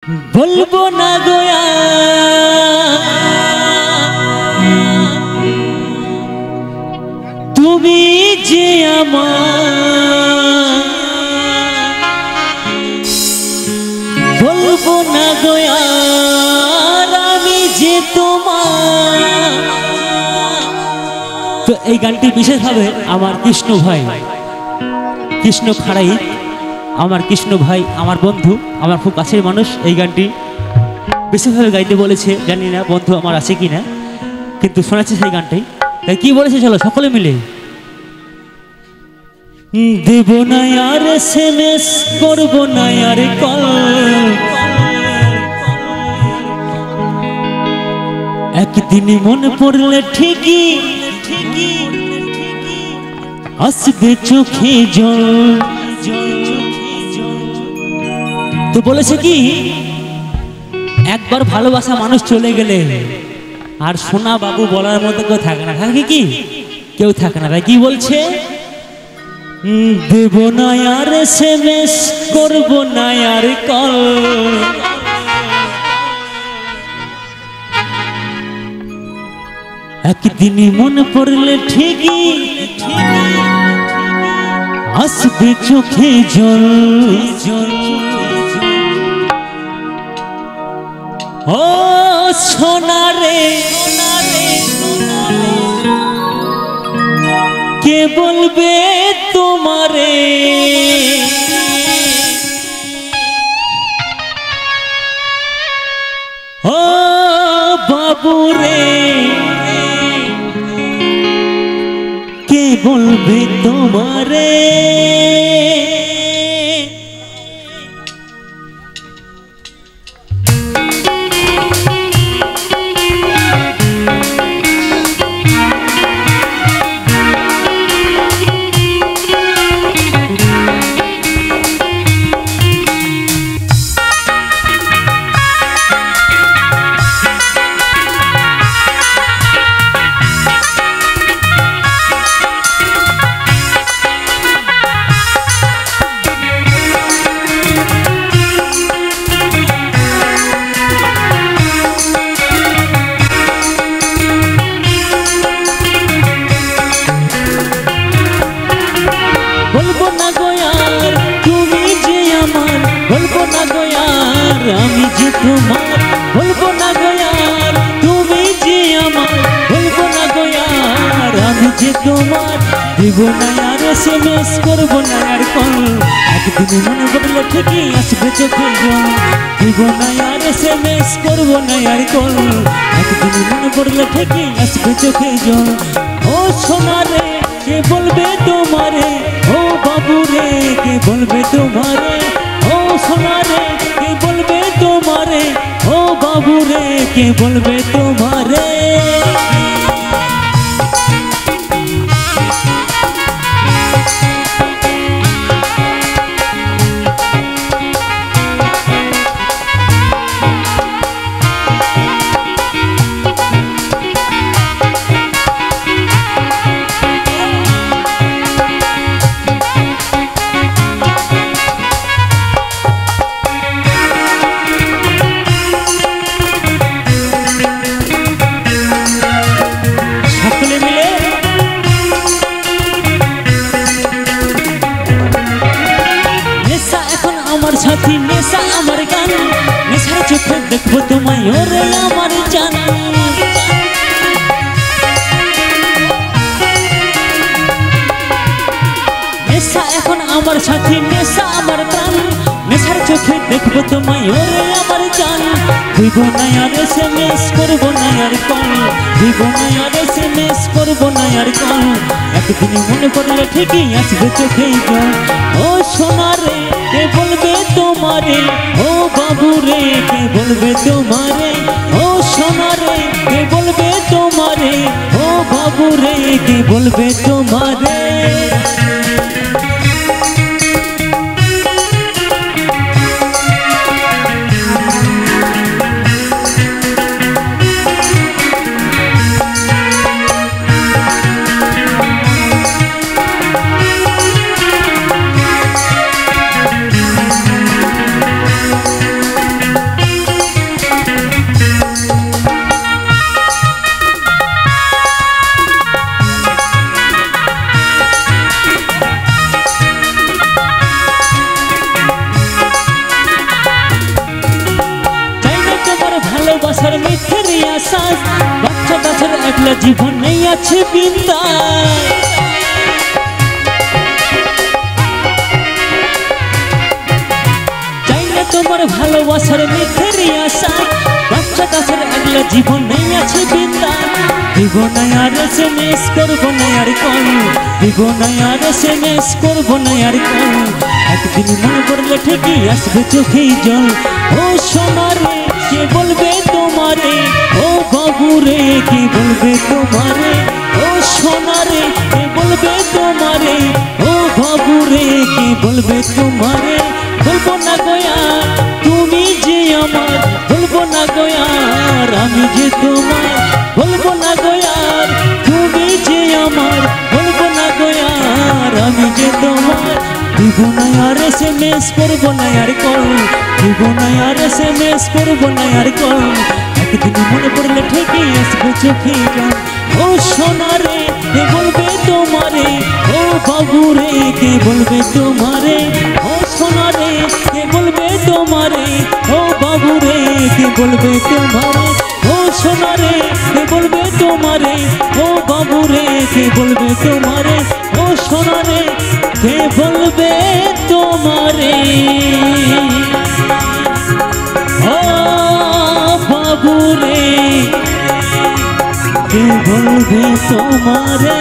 বলবো না গোয়া তুমি যে আমার, বলবো না গোয়া আমি যে তোমার। তো এই গানটি বিশেষভাবে আমার কৃষ্ণ ভাই, কৃষ্ণ খাড়াই, আমার কৃষ্ণ ভাই, আমার বন্ধু, আমার খুব কাছের মানুষ, এই গানটি বিশেষভাবে গাইতে বলেছে। জানি না বন্ধু আমার আছে কি না, কিন্তু শোনাচ্ছে সেই গানটাই। তাই কি বলেছে চলো সকলে মিলে। দেব না আর SMS, করব না আর কল, একদিনই মনে পড়লে ঠিকই আসবে চোখে জল। তো বলেছে কি, একবার ভালোবাসা মানুষ চলে গেলে আর সোনা বাবু বলার মতো কেউ থাকে না, থাকে কি কেউ থাকে না। তাই কি বলছে, দেব না আর SMS, করব না আর কল, একদিনই মনে পড়লে ঠিকই আসবে চোখে জল। ও সোনারে কে বলবে তোমারে, ও বাবুরে কে বলবে তোমারে। আমি যে তোমার, বলবো না গোয়ার তুমি যে আমার, বলবো না গোয়ার আমি যে তোমার। দেব না আর SMS, করবো না আর কল, একদিন মনে পড়লে ঠিকই আসবে চোখে জল। দেব না আর SMS, করবো না আর কল, একদিন মনে পড়লে ঠিকই আসবে চোখে জল। ও সোনারে কে বলবে তোমারে, ও বাবুরে কে বলবে তোমারে, ও সোনারে কে বলবে তোমারে, ও বাবুরে কে বলবে তোমারে। সাথী নেশা আমার গান, নেশার চোখে দেখবো তোমায় ওরে আমার জান। নেশা এখন আমার সাথী, নেশা আমার প্রাণ, নেশার চোখে দেখবো তোমায় ওরে আমার জান। দিব না আর SMS, করবো না আর কল, দিব না আর SMS, করবো না আর কল, একদিন মনে পড়লে ঠিকই আসবে চোখে জল। ও সোনারে কে বলবে তোমারে, ও বাবুরে কে বলবে তোমারে, ও সোনারে কে বলবে তোমারে, ও বাবুরে কে বলবে তোমারে। একলা জীবন নেই আছে বিন্দাস চাই না তোমার ভালোবাসার মিথ্যেরই আশা বাচ্চা কাছের একলা জীবন নেই আছে বিন্দাস দিব না আর এসএমএস করবো না আর কল দিব না আর এসএমএস করবো না আর কল একদিন মনে করলে ঠিকই আসবে চোখেই জল ও সোনারে কে বলবে তোমারে ও বাবুরে কে বলবে তোমারে ও সোনারে কে বলবে তোমারে ও বাবুরে কে বলবে তোমারে বলবো না গোয়ার তুমি যে আমার বলবো না গোয়ার আমি যে তোমার বলবো না গোয়ার তুমি যে আমার বলবো না গোয়ার আমি যে তোমার দিব না আর এসএমএস করবো না আর কল দিব না আর এসএমএস করবো না আর কল একদিন মনে পড়লে ঠিকই আসবে চোখে জল ও সোনারে কে বলবে তোমারে ও বাবুরে কে বলবে তোমারে ও সোনারে কে বলবে তোমারে ও বাবুরে কে বলবে তোমারে ও সোনারে কে বলবে তোমারে ও বাবুরে কে বলবে তোমারে ও সোনারে কে বলবে তোমারে ও বাবুরে কে বলবে তোমারে।